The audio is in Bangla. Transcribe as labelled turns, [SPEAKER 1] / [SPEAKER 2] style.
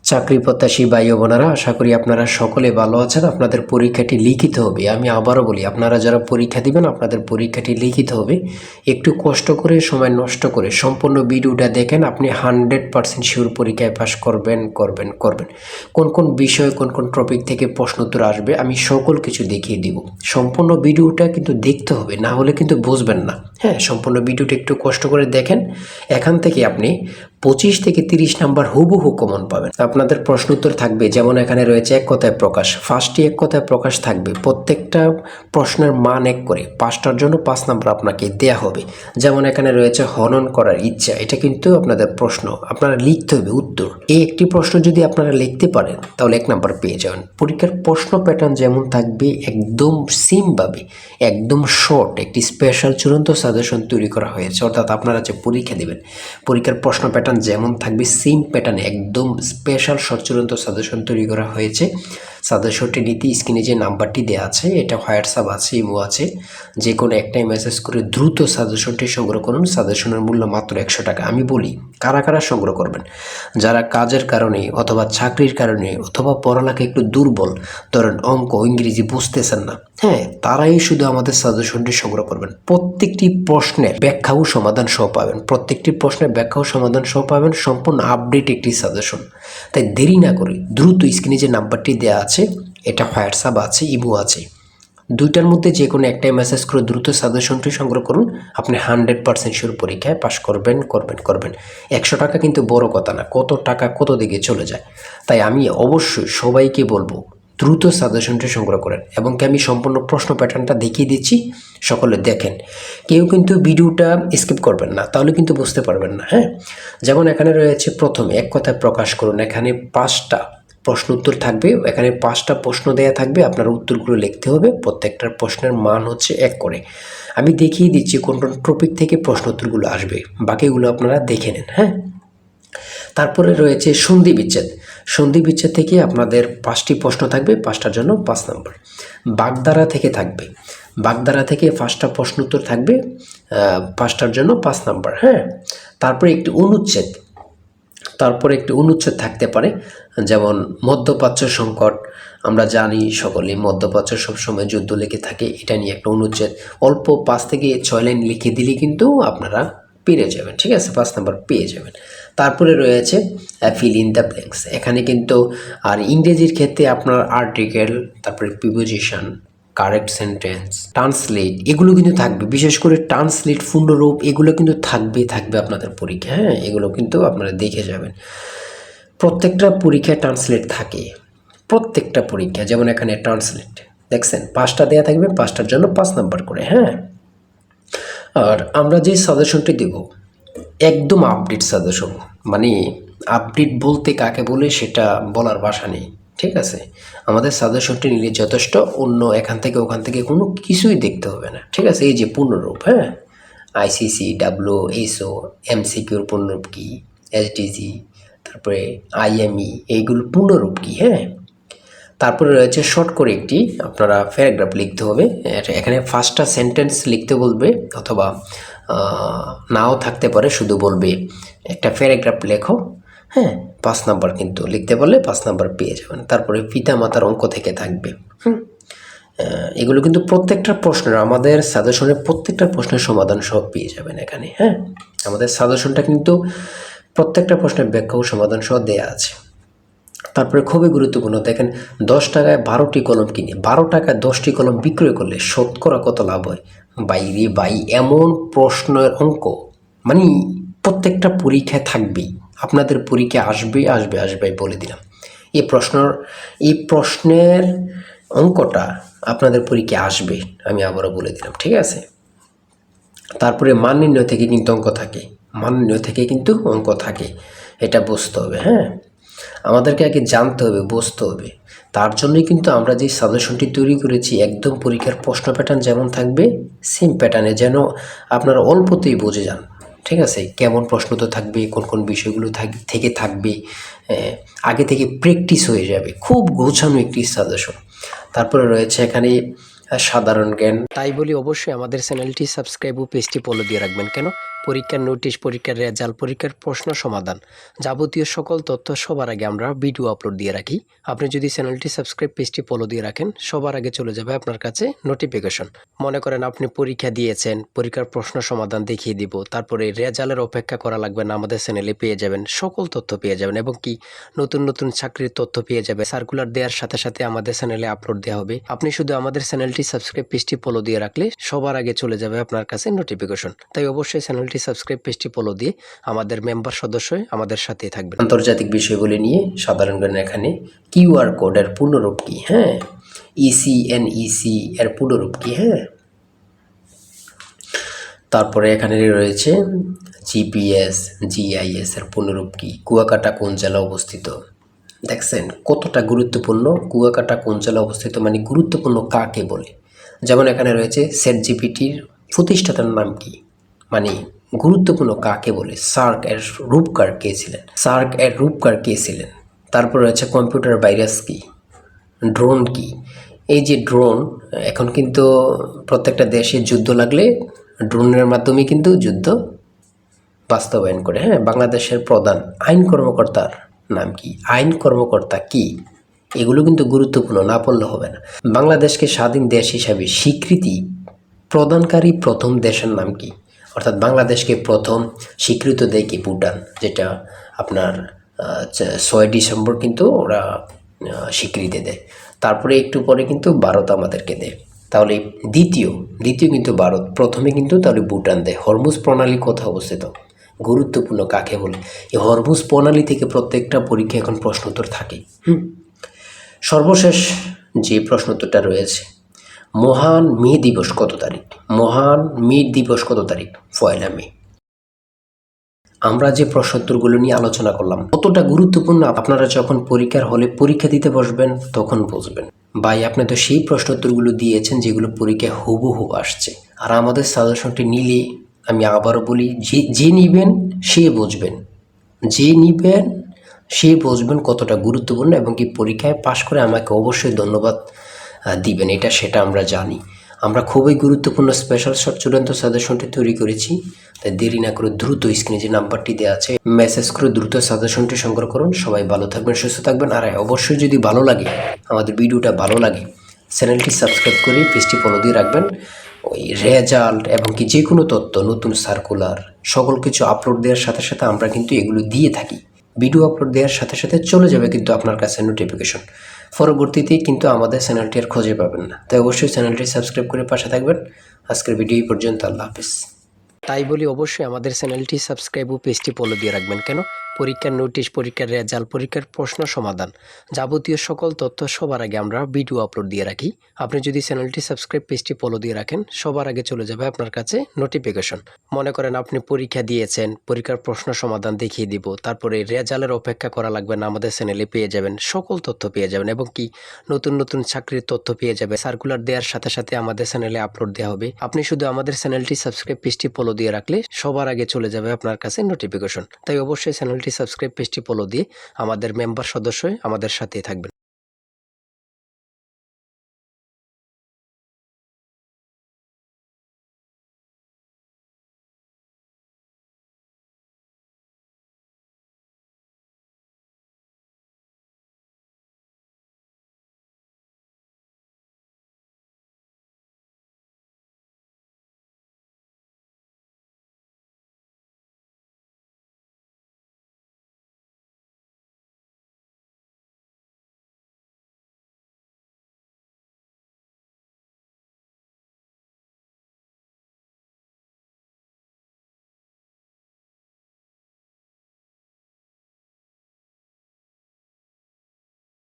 [SPEAKER 1] চাকরি প্রত্যাশী ভাই ও বোনেরা, আশা করি আপনারা সকলে ভালো আছেন। আপনাদের পরীক্ষাটি লিখিত হবে। আমি আবারও বলি, আপনারা যারা পরীক্ষা দিবেন আপনাদের পরীক্ষাটি লিখিত হবে। একটু কষ্ট করে, সময় নষ্ট করে সম্পূর্ণ ভিডিওটা দেখেন, আপনি 100% শিওর পরীক্ষায় পাস করবেন। কোন কোন বিষয়, কোন কোন টপিক থেকে প্রশ্ন উত্তর আসবে আমি সকল কিছু দেখিয়ে দিব। সম্পূর্ণ ভিডিওটা কিন্তু দেখতে হবে, না হলে কিন্তু বুঝবেন না। হ্যাঁ, সম্পূর্ণ ভিডিওটা একটু কষ্ট করে দেখেন। এখান থেকে আপনি 25 থেকে 30 নাম্বার হুবহু কমন পাবেন। আপনাদের প্রশ্ন উত্তর থাকবে, যেমন এখানে রয়েছে এক কথায় প্রকাশ। ফার্স্টে এক কথায় প্রকাশ থাকবে, প্রত্যেকটা প্রশ্নের মান 1 করে, 5টার জন্য 5 নাম্বার আপনাকে দেয়া হবে। যেমন এখানে রয়েছে হনন করার ইচ্ছা, এটা কিন্তু আপনাদের প্রশ্ন, আপনারা লিখতে হবে উত্তর। এই একটি প্রশ্ন যদি আপনারা লিখতে পারেন তাহলে 1 নাম্বার পেয়ে যাবেন। পরীক্ষার প্রশ্ন প্যাটার্ন যেমন থাকবে একদম সিমভাবে, একদম শর্ট একটি স্পেশাল চূড়ান্ত সাজেশন তৈরি করা হয়েছে। অর্থাৎ আপনারা যে পরীক্ষা দেবেন, পরীক্ষার প্রশ্ন প্যাটার্ন যেমন থাকবে সেম প্যাটার্নে একদম স্পেশাল শর্ট চূড়ান্ত সাজেশন তৈরি করা হয়েছে। সাজেশনটি নিতে স্ক্রিনে যে নাম্বারটি দেওয়া আছে, এটা হোয়াটসঅ্যাপ আছে, ইমো আছে, যে কোনো একটাই মেসেজ করে দ্রুত সাজেশনটি সংগ্রহ করুন। সাজেশনের মূল্য মাত্র 100 টাকা। আমি বলি, কারা কারা সংগ্রহ করবেন? যারা কাজের কারণে অথবা চাকরির কারণে অথবা পড়ালেখা একটু দুর্বল, ধরেন অঙ্ক ইংরেজি বুঝতেছেন না, হ্যাঁ, তারাই শুধু আমাদের সাজেশনটি সংগ্রহ করবেন। প্রত্যেকটি প্রশ্নের ব্যাখ্যা ও সমাধান সহ পাবেন, প্রত্যেকটি প্রশ্নের ব্যাখ্যা ও সমাধান সহ পাবেন, সম্পূর্ণ আপডেট একটি সাজেশন। তাই দেরি না করে দ্রুত স্ক্রিনে যে নাম্বারটি দেওয়া আছে, এটা হোয়াটসঅ্যাপ আছে, ইমো আছে, দুইটার মধ্যে যে কোনো একটাই মেসেজ করে দ্রুত সাজেশনটি সংগ্রহ করুন। আপনি 100% শিওর পরীক্ষায় পাশ করবেন। 100 টাকা কিন্তু বড় কথা না, কত টাকা কত দিকে চলে যায়। তাই আমি অবশ্যই সবাইকে বলবো, দ্রুত সাজেশনটি সংগ্রহ করেন। এবং আমি সম্পূর্ণ প্রশ্ন প্যাটার্নটা দেখিয়ে দিচ্ছি, সকলে দেখেন। কেউ কিন্তু ভিডিওটা স্কিপ করবেন না, তাহলে কিন্তু বুঝতে পারবেন না। হ্যাঁ, যেমন এখানে রয়েছে প্রথমে এক কথায় প্রকাশ করুন। এখানে 5টা প্রশ্ন উত্তর থাকবে, এখানে 5টা প্রশ্ন দেয়া থাকবে, আপনার উত্তরগুলো লিখতে হবে। প্রত্যেকটার প্রশ্নের মান হচ্ছে 1 করে। আমি দেখিয়ে দিচ্ছি কোন কোন টপিক থেকে প্রশ্ন উত্তরগুলো আসবে, বাকিগুলো আপনারা দেখে নেন। হ্যাঁ, তারপরে রয়েছে সন্ধি বিচ্ছেদ। সন্ধি বিচ্ছেদ থেকে আপনাদের 5টি প্রশ্ন থাকবে, 5টার জন্য 5 নাম্বার। বাগধারা থেকে থাকবে, বাগধারা থেকে 5টা প্রশ্ন উত্তর থাকবে, 5টার জন্য 5 নাম্বার। হ্যাঁ, তারপরে একটি অনুচ্ছেদ, থাকতে পারে, যেমন মধ্যপ্রাচ্য সংকট। আমরা জানি সকলে মধ্যপ্রাচ্য সবসময় যুদ্ধ লেগে থাকে, এটা নিয়ে একটা অনুচ্ছেদ অল্প 5 থেকে 6 লাইন লিখে দিলে কিন্তু আপনারা পেরে যাবেন। ঠিক আছে, 5 নাম্বার পেয়ে যাবেন। তারপরে রয়েছে ফিল ইন দ্য ব্ল্যাঙ্কস। এখানে কিন্তু আর ইংরেজির ক্ষেত্রে আপনার আর্টিকেল, তারপরে প্রিপোজিশন, কারেক্ট সেন্টেন্স, ট্রান্সলেট, এগুলো কিন্তু থাকবে। বিশেষ করে ট্রান্সলেট, পূর্ণরূপ, এগুলো কিন্তু থাকবে আপনাদের পরীক্ষা। হ্যাঁ, এগুলো কিন্তু আপনারা দেখে যাবেন। প্রত্যেকটা পরীক্ষায় ট্রান্সলেট থাকে, প্রত্যেকটা পরীক্ষা। যেমন এখানে ট্রান্সলেট দেখছেন, 5টা দেওয়া থাকবে, 5টার জন্য 5 নাম্বার করে। হ্যাঁ, আর আমরা যে সাজেশনটি দেব একদম আপডেট সাজেশন। মানে আপডেট বলতে কাকে বলে সেটা বলার ভাষা নেই। ঠিক আছে, আমাদের সাজেশনটি নিলে যথেষ্ট, অন্য এখান থেকে ওখান থেকে কোনো কিছুই দেখতে হবে না। ঠিক আছে, এই যে পূর্ণরূপ, হ্যাঁ, আইসিসি, ডাব্লিউএসও, এমসিকিউর পূর্ণরূপ কী, এসডিজি, তারপরে আইএমই, এইগুলো পূর্ণরূপ কী। হ্যাঁ, তারপরে রয়েছে শর্ট করে একটি আপনারা প্যারাগ্রাফ লিখতে হবে। এখানে 5টা সেন্টেন্স লিখতে বলবে, অথবা নাও থাকতে পারে, শুধু বলবে একটা প্যারাগ্রাফ লেখো। হ্যাঁ, 5 নাম্বার কিন্তু লিখতে বললে 5 নাম্বার পেয়ে যাবেন। তারপরে পিতা মাতার অঙ্ক থেকে থাকবে। এগুলো কিন্তু প্রত্যেকটা প্রশ্নের, আমাদের সাজেশনের প্রত্যেকটা প্রশ্নের সমাধান সব পেয়ে যাবেন এখানে। হ্যাঁ, আমাদের সাজেশনটা কিন্তু প্রত্যেকটা প্রশ্নের ব্যাখ্যা ও সমাধান সহ দেয়া আছে। তারপরে খুবই গুরুত্বপূর্ণ, দেখেন 10 টাকায় 12টি কলম কিনে 12 টাকায় 10টি কলম বিক্রয় করলে শতকরা কত লাভ হয়? ভাই, এমন প্রশ্নের অঙ্ক মানে প্রত্যেকটা পরীক্ষায় থাকবেই, আপনাদের পরীক্ষা আসবে বলে দিলাম। এই প্রশ্নের অঙ্কটা আপনাদের পরীক্ষায় আসবে, আমি আবারও বলে দিলাম। ঠিক আছে, তারপরে মান নির্ণয় থেকে কিন্তু অঙ্ক থাকে, এটা বুঝতে হবে। হ্যাঁ, আমাদেরকে আগে জানতে হবে, বুঝতে হবে। তার জন্যই কিন্তু আমরা যে সাজেশনটি তৈরি করেছি, একদম পরীক্ষার প্রশ্ন প্যাটার্ন যেমন থাকবে সেম প্যাটার্নে, যেন আপনারা অল্পতেই বুঝে যান। ঠিক আছে, কেমন প্রশ্ন তো থাকবে, কোন কোন বিষয়গুলো থেকে থাকবে, আগে থেকে প্র্যাকটিস হয়ে যাবে। খুব গোছানো একটি সাজেশন। তারপরে রয়েছে এখানে সাধারণ জ্ঞান। তাই বলি, অবশ্যই আমাদের চ্যানেলটি সাবস্ক্রাইব ও পেজটি ফলো দিয়ে রাখবেন। কেন? পরীক্ষার নোটিশ, পরীক্ষার রেজাল্ট, পরীক্ষার প্রশ্ন সমাধান, যাবতীয় সকল তথ্য সবার আগে আমরা ভিডিও আপলোড দিয়ে রাখি। আপনি যদি চ্যানেলটি সাবস্ক্রাইব, পেজটি ফলো দিয়ে রাখেন, সবার আগে চলে যাবে আপনার কাছে নোটিফিকেশন। মনে করেন আপনি পরীক্ষা দিয়েছেন, পরীক্ষার প্রশ্ন সমাধান দেখিয়ে দিব, তারপরে রেজাল্টের অপেক্ষা করা লাগবে না, আমাদের চ্যানেলে পেয়ে যাবেন, সকল তথ্য পেয়ে যাবেন এবং কি নতুন নতুন চাকরির তথ্য পেয়ে যাবে। সার্কুলার দেওয়ার সাথে সাথে আমাদের চ্যানেলে আপলোড দেওয়া হবে। আপনি শুধু আমাদের চ্যানেলটি সাবস্ক্রাইব, পেজটি ফলো দিয়ে রাখলে সবার আগে চলে যাবে আপনার কাছে নোটিফিকেশন। তাই অবশ্যই চ্যানেলটি সাবস্ক্রাইব, পেজটি ফলো দিয়ে আমাদের মেম্বার সদস্য আমাদের সাথে থাকবেন। আন্তর্জাতিক বিষয়গুলি নিয়ে সাধারণ জ্ঞান, এখানে কিউআর কোডের পূর্ণরূপ কি, হ্যাঁ, ইসিএনইসি এর পূর্ণরূপ কি, হ্যাঁ, তারপরে এখানে রয়েছে জিপিএস, জিআইএস এর পূর্ণরূপ কি, কুয়াকাটা কোন জেলা অবস্থিত। দেখছেন কতটা গুরুত্বপূর্ণ, কুয়াকাটা কোন জেলা অবস্থিত মানে গুরুত্বপূর্ণ কাকে বলে। যেমন এখানে রয়েছে চ্যাটজিপিটির প্রতিষ্ঠাতার নাম কি, মানে গুরুত্বপূর্ণ কাকে বলে। সার্ক এর রূপকার কে ছিলেন, সার্ক এর রূপকার কে ছিলেন। তারপর রয়েছে কম্পিউটার ভাইরাস কি, ড্রোন কি। এই যে ড্রোন, এখন কিন্তু প্রত্যেকটা দেশে যুদ্ধ লাগলে ড্রোনের মাধ্যমে কিন্তু যুদ্ধ বাস্তবায়ন করে। হ্যাঁ, বাংলাদেশের প্রধান আইন কর্মকর্তার নাম কি, আইন কর্মকর্তা কি, এগুলো কিন্তু গুরুত্বপূর্ণ, না পড়লে হবে না। বাংলাদেশকে স্বাধীন দেশ হিসাবে স্বীকৃতি প্রদানকারী প্রথম দেশের নাম কি, অর্থাৎ বাংলাদেশকে প্রথম স্বীকৃত দেয় কি, ভুটান, যেটা আপনার 6 ডিসেম্বর কিন্তু ওরা স্বীকৃতি দেয়। তারপরে একটু পরে কিন্তু ভারত আমাদেরকে দেয়। তাহলে দ্বিতীয় কিন্তু ভারত, প্রথমে কিন্তু তাহলে ভুটান দেয়। হরমুজ প্রণালী কোথায় অবস্থিত, গুরুত্বপূর্ণ কাকে বলে। এই হরমুজ প্রণালী থেকে প্রত্যেকটা পরীক্ষা এখন প্রশ্নোত্তর থাকে। সর্বশেষ যে প্রশ্নোত্তরটা রয়েছে, মহান মে দিবস কত তারিখ, মহান মে দিবস কত তারিখ, 1 মে। আমরা যে প্রশ্নোত্তরগুলো নিয়ে আলোচনা করলাম কতটা গুরুত্বপূর্ণ, আপনারা যখন পরীক্ষার হলে পরীক্ষা দিতে বসবেন তখন বুঝবেন। ভাই আপনি তো সেই প্রশ্নোত্তরগুলো দিয়েছেন যেগুলো পরীক্ষায় হুবহু আসছে। আর আমাদের সাজেশনটি নিলে, আমি আবারও বলি, যে নিবেন সে বুঝবেন, যে নিবেন সে বুঝবেন কতটা গুরুত্বপূর্ণ, এবং কি পরীক্ষায় পাশ করে আমাকে অবশ্যই ধন্যবাদ দিবেন, সেটা আমরা জানি। আমরা খুবই গুরুত্বপূর্ণ স্পেশাল শর্ট চূড়ান্ত সাজেশনটি তৈরি করেছি। তাই দেরি না করে দ্রুত স্ক্রিনে যে নাম্বারটি দেওয়া আছে মেসেজ করে দ্রুত সাজেশনটি সংগ্রহ করুন। সবাই ভালো থাকবেন, সুস্থ থাকবেন। আর অবশ্যই যদি ভালো লাগে, আমাদের ভিডিওটা ভালো লাগে, চ্যানেলটি সাবস্ক্রাইব করে পেজটি ফলো দিয়ে রাখবেন। ওই রেজাল্ট এবং কি যে কোনো তথ্য, নতুন সার্কুলার, সকল কিছু আপলোড দেওয়ার সাথে সাথে আমরা কিন্তু এগুলো দিয়ে থাকি। ভিডিও আপলোড দেওয়ার সাথে সাথে চলে যাবে কিন্তু আপনার কাছে নোটিফিকেশন। পরবর্তীতে কিন্তু আমাদের চ্যানেলটি আর খুঁজে পাবেন না। তাই অবশ্যই চ্যানেলটি সাবস্ক্রাইব করে পাশে থাকবেন। আজকের ভিডিও এই পর্যন্ত, আল্লাহ হাফেজ। তাই বলি অবশ্যই আমাদের চ্যানেলটি সাবস্ক্রাইব ও পেজটি ফলো দিয়ে রাখবেন। কেন, পরীক্ষার নোটিশ, পরীক্ষার রেজাল্ট, পরীক্ষার প্রশ্ন সমাধান, যাবতীয় সকল তথ্য সবার আগে আমরা ভিডিও আপলোড দিয়ে রাখি। আপনি যদি চ্যানেলটি সাবস্ক্রাইব, পেজটি ফলো দিয়ে রাখেন, সবার আগে চলে যাবে আপনার কাছে নোটিফিকেশন। মনে করেন আপনি পরীক্ষা দিয়েছেন, পরীক্ষার প্রশ্ন সমাধান দেখিয়ে দিব, তারপরে রেজাল্টের অপেক্ষা করা লাগবে না, আমাদের চ্যানেলে পেয়ে যাবেন, সকল তথ্য পেয়ে যাবেন এবং কি নতুন নতুন চাকরির তথ্য পেয়ে যাবে। সার্কুলার দেওয়ার সাথে সাথে আমাদের চ্যানেলে আপলোড দেওয়া হবে। আপনি শুধু আমাদের চ্যানেলটি সাবস্ক্রাইব, পেজটি ফলো দিয়ে রাখলে সবার আগে চলে যাবে আপনার কাছে নোটিফিকেশন। তাই অবশ্যই চ্যানেলটি সাবস্ক্রাইব, পেজটি ফলো দিয়ে আমাদের মেম্বার সদস্য আমাদের সাথে থাকবেন।